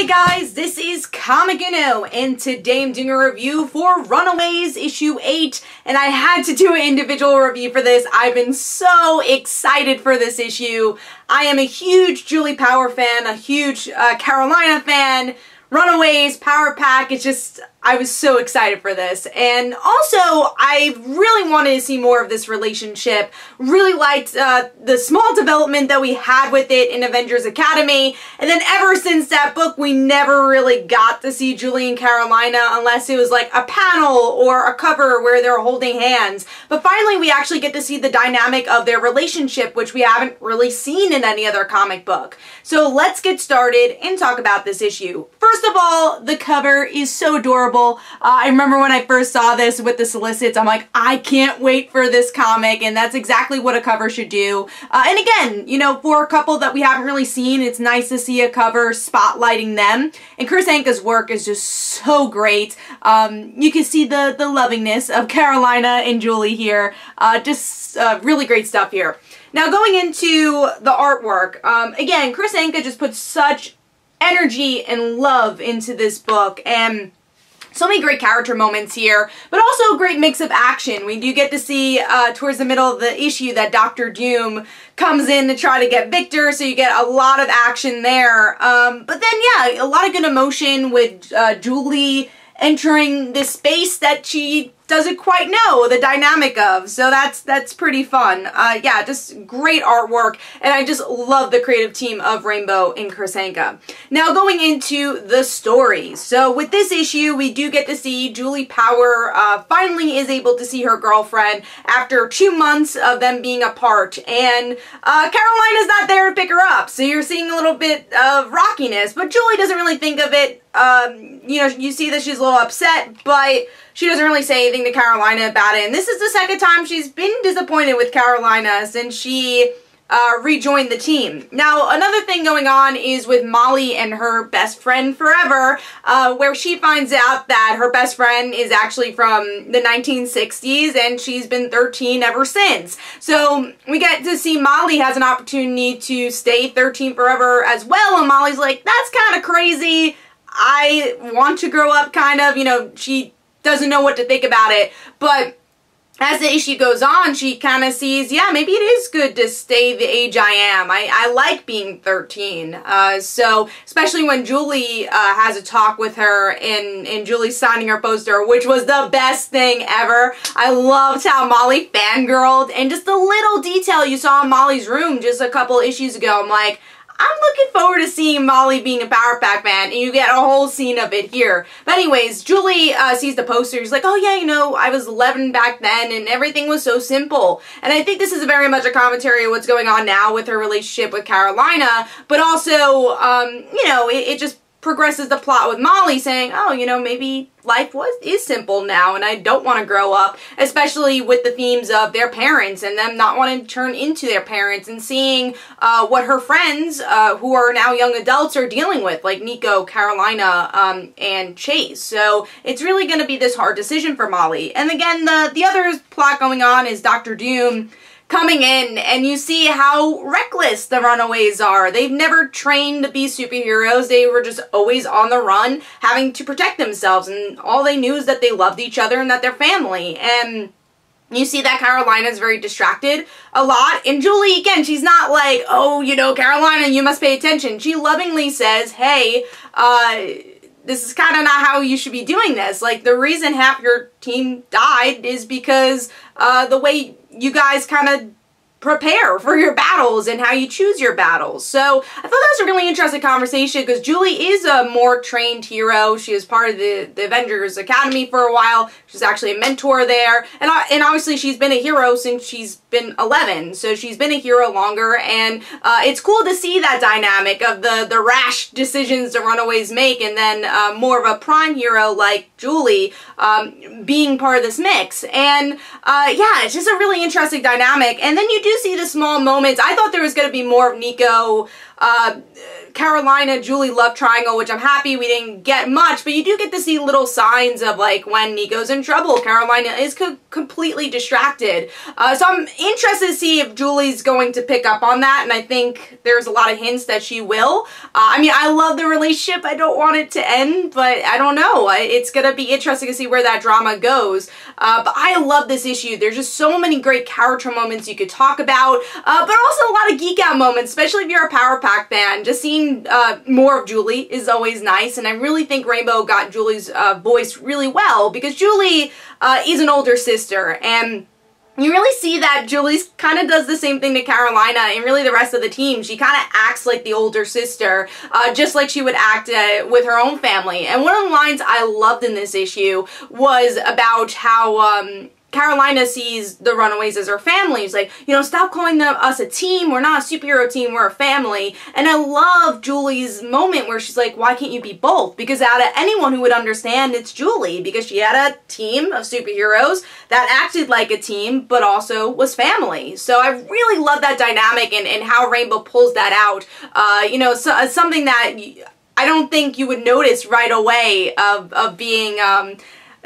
Hey guys, this is Comic Uno, and today I'm doing a review for Runaways issue 8, and I had to do an individual review for this. I've been so excited for this issue. I am a huge Julie Power fan, a huge Carolina fan. Runaways, Power Pack, it's just, I was so excited for this. And also, I really wanted to see more of this relationship. Really liked the small development that we had with it in Avengers Academy. And then ever since that book, we never really got to see Julie and Carolina unless it was like a panel or a cover where they're holding hands. But finally, we actually get to see the dynamic of their relationship, which we haven't really seen in any other comic book. So let's get started and talk about this issue. First of all, the cover is so adorable. I remember when I first saw this with the solicits, I'm like, I can't wait for this comic, and that's exactly what a cover should do. And again, you know, for a couple that we haven't really seen, it's nice to see a cover spotlighting them. And Chris Anka's work is just so great. You can see the lovingness of Carolina and Julie here. Just really great stuff here. Now going into the artwork, again, Chris Anka just puts such energy and love into this book, and so many great character moments here, but also a great mix of action. We do get to see towards the middle of the issue that Dr. Doom comes in to try to get Victor, so you get a lot of action there. But then, yeah, a lot of good emotion with Julie entering this space that she doesn't quite know the dynamic of, so that's pretty fun. Yeah, just great artwork, and I just love the creative team of Rainbow and Chris Anka. Now going into the story. So with this issue, we do get to see Julie Power finally is able to see her girlfriend after 2 months of them being apart, and Carolina's not there to pick her up, so you're seeing a little bit of rockiness, but Julie doesn't really think of it. You know, you see that she's a little upset, but she doesn't really say anything to Carolina about it. And this is the second time she's been disappointed with Carolina since she rejoined the team. Now, another thing going on is with Molly and her best friend forever, where she finds out that her best friend is actually from the 1960s and she's been 13 ever since. So we get to see Molly has an opportunity to stay 13 forever as well, and Molly's like, that's kind of crazy. I want to grow up, kind of, you know, she doesn't know what to think about it, but as the issue goes on, she kind of sees, yeah, maybe it is good to stay the age I am. I like being 13. So, especially when Julie has a talk with her and Julie's signing her poster, which was the best thing ever. I loved how Molly fangirled, and just the little detail you saw in Molly's room just a couple issues ago. I'm like, I'm looking forward to seeing Molly being a Power Pack fan, and you get a whole scene of it here. But anyways, Julie sees the poster. She's like, oh yeah, you know, I was 11 back then, and everything was so simple. And I think this is very much a commentary of what's going on now with her relationship with Carolina, but also, you know, it just progresses the plot with Molly saying, oh, you know, maybe life is simple now and I don't want to grow up, especially with the themes of their parents and them not wanting to turn into their parents, and seeing what her friends who are now young adults are dealing with, like Nico, Carolina, and Chase. So it's really going to be this hard decision for Molly. And again, the other plot going on is Dr. Doom coming in, and you see how reckless the Runaways are. They've never trained to be superheroes. They were just always on the run, having to protect themselves, and all they knew is that they loved each other and that they're family. And you see that Carolina's very distracted a lot, and Julie, again, she's not like, oh, you know, Carolina, you must pay attention. She lovingly says, hey, this is kind of not how you should be doing this. Like, the reason half your team died is because the way you guys kind of prepare for your battles and how you choose your battles. So I thought that was a really interesting conversation, because Julie is a more trained hero. She was part of the Avengers Academy for a while. She's actually a mentor there. And obviously she's been a hero since she's been 11. So she's been a hero longer. And it's cool to see that dynamic of the rash decisions the Runaways make, and then more of a prime hero like Julie being part of this mix. And yeah, it's just a really interesting dynamic. And then you do see the small moments. I thought there was going to be more of Nico Carolina, Julie love triangle, which I'm happy we didn't get much, but you do get to see little signs of like when Nico's in trouble. Carolina is completely distracted. So I'm interested to see if Julie's going to pick up on that, and I think there's a lot of hints that she will. I mean, I love the relationship. I don't want it to end, but I don't know. It's going to be interesting to see where that drama goes. But I love this issue. There's just so many great character moments you could talk about, but also a lot of geek out moments, especially if you're a Power Pack fan. Just seeing more of Julie is always nice, and I really think Rainbow got Julie's voice really well, because Julie is an older sister, and you really see that Julie kind of does the same thing to Carolina and really the rest of the team. She kind of acts like the older sister, just like she would act with her own family. And one of the lines I loved in this issue was about how Carolina sees the Runaways as her family. She's like, you know, stop calling us a team. We're not a superhero team. We're a family. And I love Julie's moment where she's like, why can't you be both? Because out of anyone who would understand, it's Julie, because she had a team of superheroes that acted like a team, but also was family. So I really love that dynamic and how Rainbow pulls that out. You know, something that I don't think you would notice right away of being,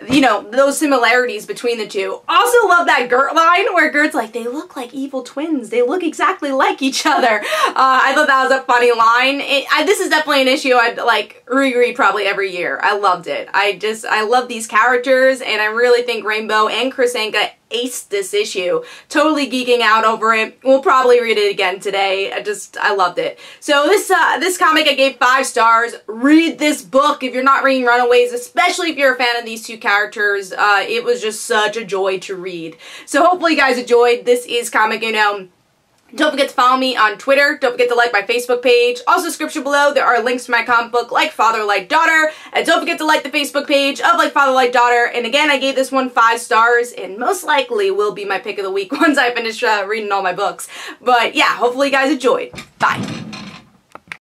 you know, those similarities between the two. Also love that Gert line where Gert's like, they look like evil twins. They look exactly like each other. I thought that was a funny line. This is definitely an issue I'd like reread probably every year. I loved it. I love these characters, and I really think Rainbow and Chris Anka aced this issue. Totally geeking out over it. We'll probably read it again today. I loved it. So this comic I gave 5 stars. Read this book if you're not reading Runaways, especially if you're a fan of these two characters. It was just such a joy to read. So hopefully you guys enjoyed. This is Comic Uno. Don't forget to follow me on Twitter. Don't forget to like my Facebook page. Also, description below, there are links to my comic book, Like Father, Like Daughter. And don't forget to like the Facebook page of Like Father, Like Daughter. And again, I gave this one 5 stars, and most likely will be my pick of the week once I finish reading all my books. But yeah, hopefully you guys enjoyed. Bye.